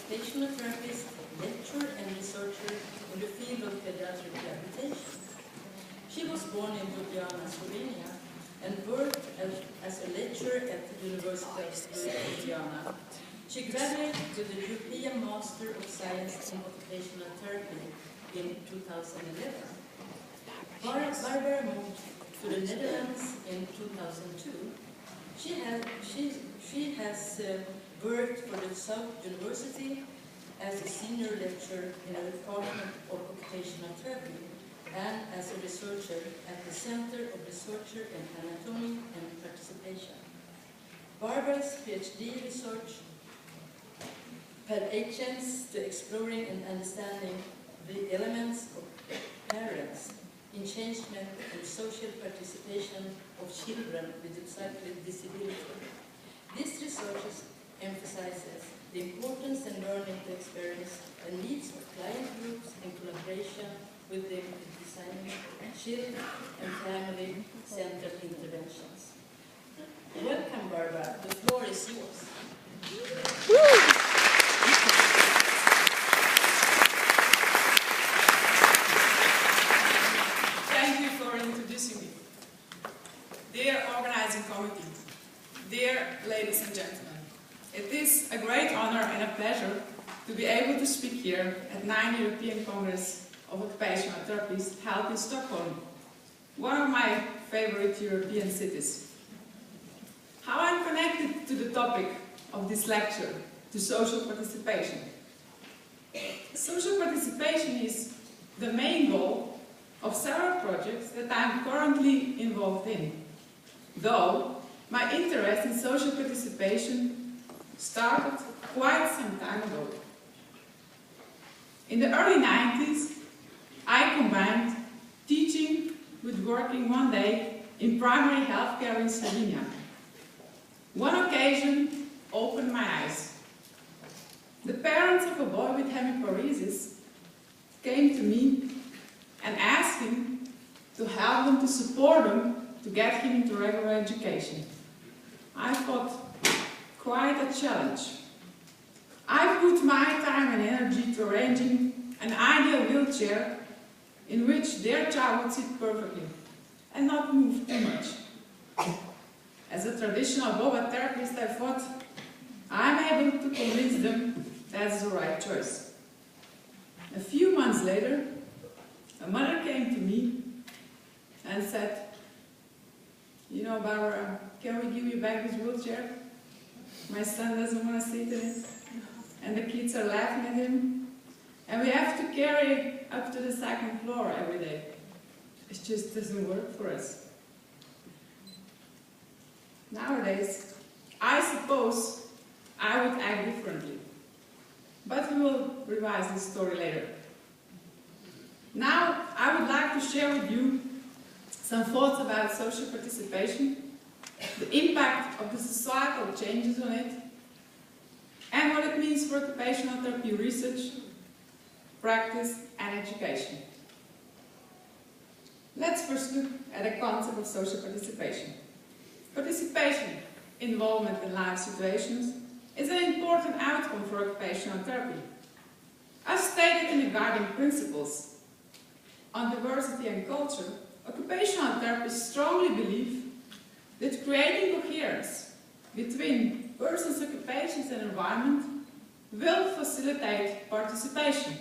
occupational therapist, lecturer and researcher in the field of pediatric rehabilitation. She was born in Ljubljana, Slovenia, and worked as a lecturer at the University of Ljubljana. She graduated with the European Master of Science in Occupational Therapy in 2011. Barbara moved to the Netherlands in 2002. She has worked for the South University as a senior lecturer in the Department of Occupational Therapy and as a researcher at the Center of Research in Anatomy and Participation. Barbara's PhD research pertains to exploring and understanding the elements of parents in changement and social participation of children with disability. This research emphasizes the importance and learning to experience the needs of client groups in collaboration with them in designing child and family-centered interventions. Welcome, Barbara. The floor is yours. Thank you for introducing me. Dear organizing committee, dear ladies and gentlemen, it is a great honor and a pleasure to be able to speak here at 9th European Congress of Occupational Therapists held in Stockholm, one of my favorite European cities. How I'm connected to the topic of this lecture, to social participation. Social participation is the main goal of several projects that I'm currently involved in, though my interest in social participation started quite some time ago. In the early 90s, I combined teaching with working one day in primary healthcare in Slovenia. One occasion opened my eyes. The parents of a boy with hemiparesis came to me and asked him to help them, to support them, to get him into regular education. I thought, quite a challenge. I put my time and energy to arranging an ideal wheelchair in which their child would sit perfectly and not move too much. As a traditional boba therapist, I thought, I'm able to convince them that's the right choice. A few months later, a mother came to me and said, you know, Barbara, can we give you back this wheelchair? My son doesn't want to sit in it, and the kids are laughing at him, and we have to carry it up to the second floor every day. It just doesn't work for us. Nowadays, I suppose I would act differently, but we will revise this story later. Now, I would like to share with you some thoughts about social participation, the impact of the societal changes on it, and what it means for occupational therapy research, practice, and education. Let's first look at the concept of social participation. Participation, involvement in life situations, is an important outcome for occupational therapy. As stated in the guiding principles on diversity and culture, occupational therapists strongly believe that creating coherence between person's occupations and environment will facilitate participation.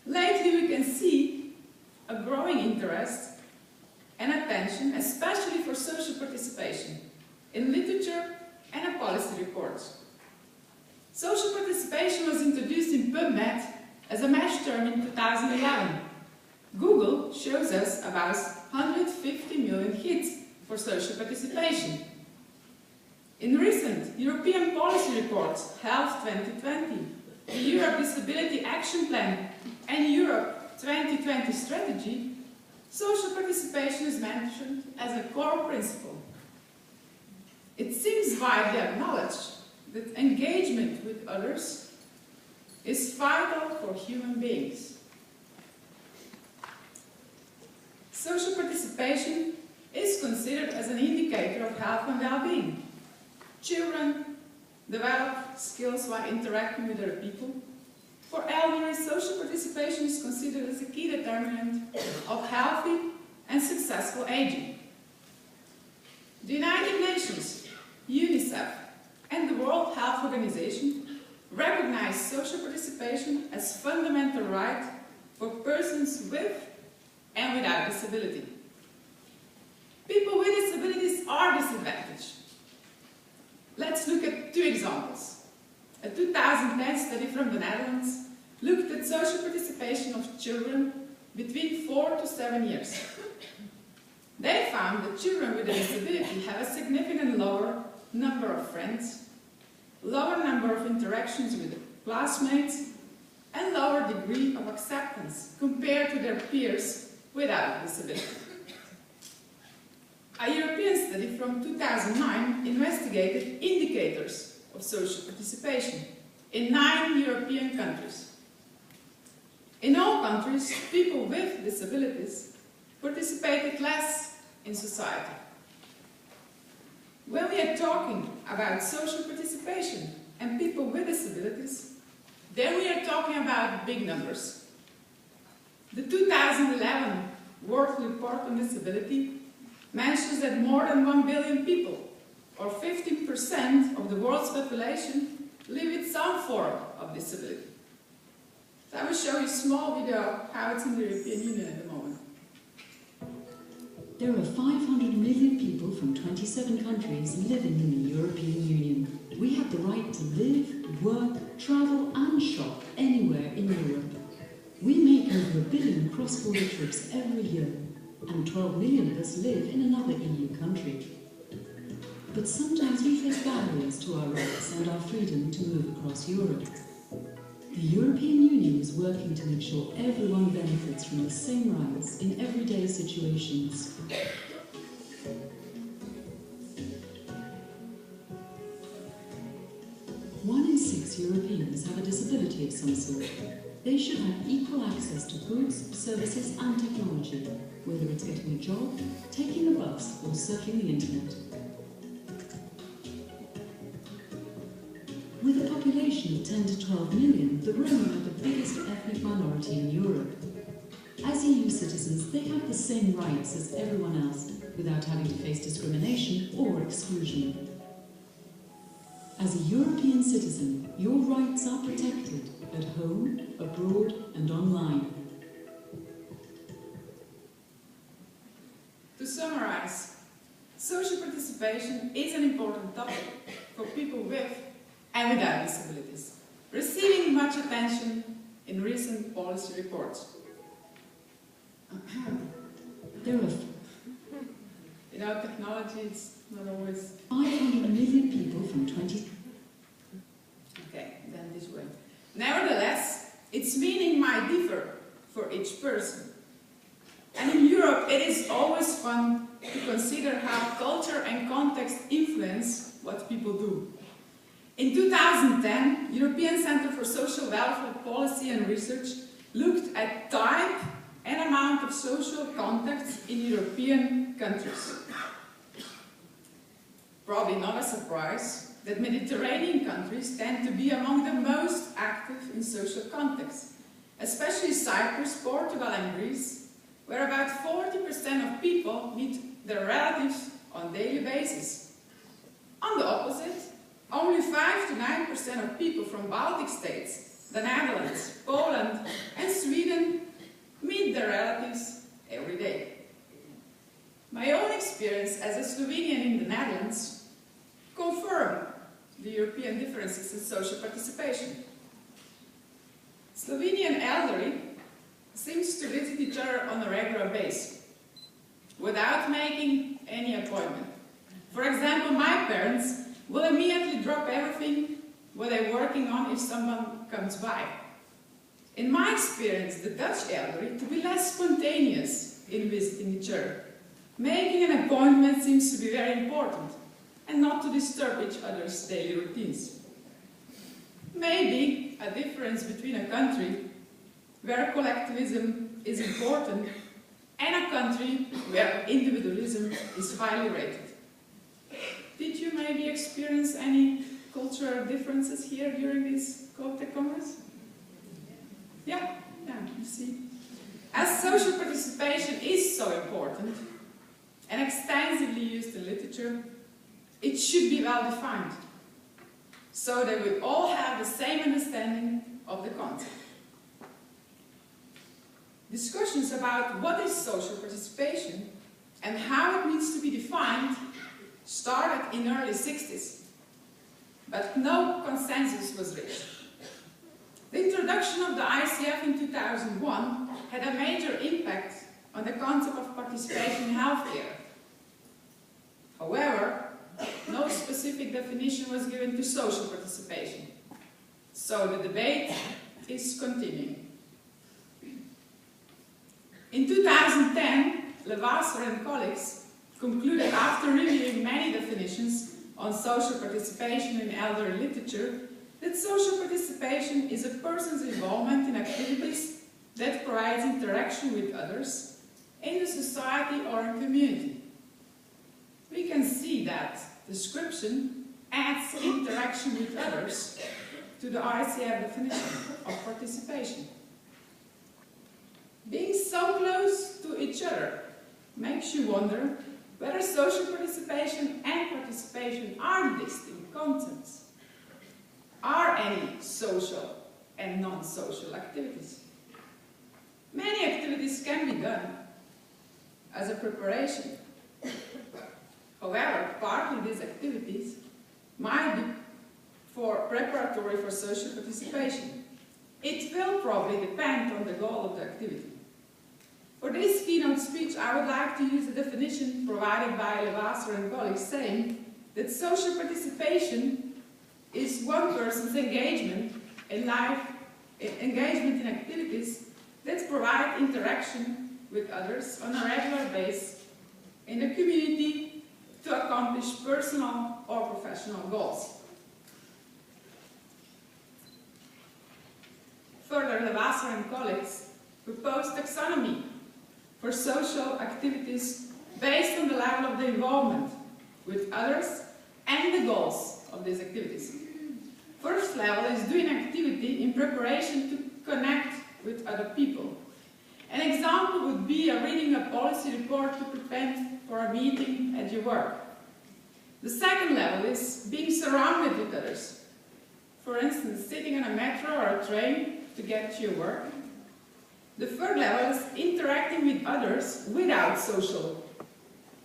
Lately, we can see a growing interest and attention, especially for social participation, in literature and in policy reports. Social participation was introduced in PubMed as a mesh term in 2011. Google shows us about 150 million hits for social participation. In recent European policy reports, Health 2020, the Europe Disability Action Plan and Europe 2020 Strategy, social participation is mentioned as a core principle. It seems widely acknowledged that engagement with others is vital for human beings. Social participation is considered as an indicator of health and well-being. Children, develop skills while interacting with other people. For elderly, social participation is considered as a key determinant of healthy and successful aging. The United Nations, UNICEF, and the World Health Organization recognize social participation as a fundamental right for persons with and without disability. People with disabilities are disadvantaged. Let's look at two examples. A 2010 study from the Netherlands looked at social participation of children between 4 to 7 years. They found that children with a disability have a significantly lower number of friends, lower number of interactions with classmates, and lower degree of acceptance compared to their peers without a disability. A European study from 2009 investigated indicators of social participation in 9 European countries. In all countries, people with disabilities participated less in society. When we are talking about social participation and people with disabilities, then we are talking about big numbers. The 2011 World Report on Disability mentions that more than 1 billion people, or 15% of the world's population, live with some form of disability. So I will show you a small video how it's in the European Union at the moment. There are 500 million people from 27 countries living in the European Union. We have the right to live, work, travel and shop anywhere in Europe. We make over 1 billion cross-border trips every year, and 12 million of us live in another EU country. But sometimes we face barriers to our rights and our freedom to move across Europe. The European Union is working to make sure everyone benefits from the same rights in everyday situations. One in 6 Europeans have a disability of some sort. They should have equal access to goods, services and technology, whether it's getting a job, taking a bus or surfing the internet. With a population of 10 to 12 million, the Roma are the biggest ethnic minority in Europe. As EU citizens, they have the same rights as everyone else, without having to face discrimination or exclusion. As a European citizen, your rights are protected at home, abroad and online. To summarize, social participation is an important topic for people with and without disabilities, receiving much attention in recent policy reports. There are You know, technology is not always... 500 million people from 20... Okay, then this way. Nevertheless, its meaning might differ for each person. And in Europe, it is always fun to consider how culture and context influence what people do. In 2010, European Centre for Social Welfare Policy and Research looked at type and amount of social contacts in European countries. Probably not a surprise that Mediterranean countries tend to be among the most active in social contacts, especially Cyprus, Portugal and Greece, where about 40% of people meet their relatives on a daily basis. On the opposite, only 5 to 9% of people from Baltic states, the Netherlands, Poland and Sweden meet their relatives every day. My own experience as a Slovenian in the Netherlands confirmed the European differences in social participation. Slovenian elderly seems to visit each other on a regular basis, without making any appointment. For example, my parents will immediately drop everything what they're working on if someone comes by. In my experience, the Dutch elderly to be less spontaneous in visiting each other. Making an appointment seems to be very important, and not to disturb each other's daily routines. Maybe a difference between a country where collectivism is important and a country where individualism is highly rated. Did you maybe experience any cultural cultural differences here during this COTEC Congress? Yeah, you see. As social participation is so important and extensively used in literature, it should be well defined, so that we all have the same understanding of the concept. Discussions about what is social participation and how it needs to be defined started in the early 60s, but no consensus was reached. The introduction of the ICF in 2001 had a major impact on the concept of participation in healthcare. However, no specific definition was given to social participation, so the debate is continuing. In 2010, Levasseur and colleagues concluded, after reviewing many definitions on social participation in elderly literature, that social participation is a person's involvement in activities that provides interaction with others in the society or a community. We can see that description adds interaction with others to the ICF definition of participation. Being so close to each other makes you wonder whether social participation and participation are distinct concepts. Are any social and non-social activities? Many activities can be done as a preparation. However, partly these activities might be preparatory for social participation. It will probably depend on the goal of the activity. For this keynote speech, I would like to use the definition provided by Levasseur and colleagues, saying that social participation is one person's engagement in life, engagement in activities that provide interaction with others on a regular basis in the community to accomplish personal or professional goals. Further, Levasseur and colleagues proposed taxonomy for social activities based on the level of the involvement with others and the goals of these activities. First level is doing activity in preparation to connect with other people. An example would be reading a policy report to prepare for a meeting at your work. The second level is being surrounded with others. For instance, sitting in a metro or a train to get to your work. The third level is interacting with others without social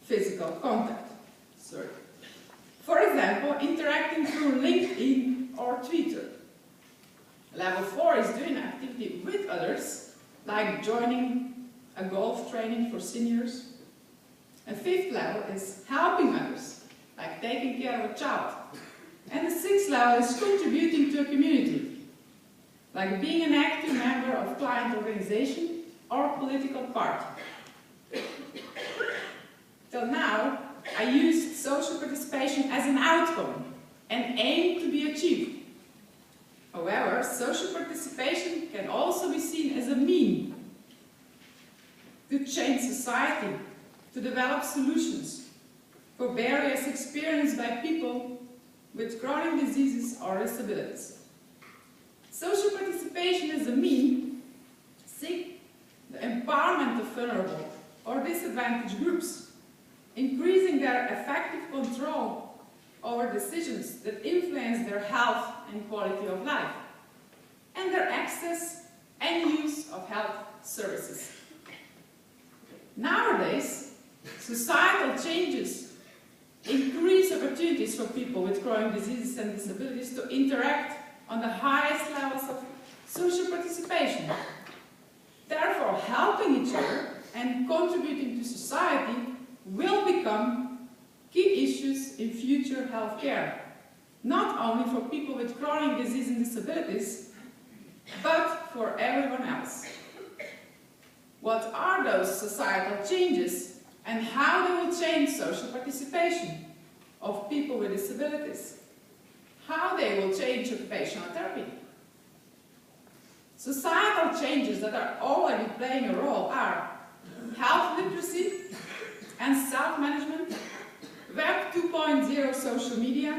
physical contact. For example, interacting through LinkedIn or Twitter. Level 4 is doing activity with others, like joining a golf training for seniors. A fifth level is helping others, like taking care of a child. And the sixth level is contributing to a community, like being an active member of client organization or political party. Till now, I used social participation as an outcome, an aim to be achieved. However, social participation can also be seen as a mean to change society, to develop solutions for barriers experienced by people with chronic diseases or disabilities. Social participation as a mean seek the empowerment of vulnerable or disadvantaged groups, increasing their effective control over decisions that influence their health and quality of life, and their access and use of health services. Nowadays, societal changes increase opportunities for people with chronic diseases and disabilities to interact on the highest levels of social participation. Therefore, helping each other and contributing to society will become key issues in future healthcare, not only for people with chronic disease and disabilities, but for everyone else. What are those societal changes and how they will change social participation of people with disabilities? How they will change occupational therapy? Societal changes that are already playing a role are health literacy and self-management, Web 2.0 social media,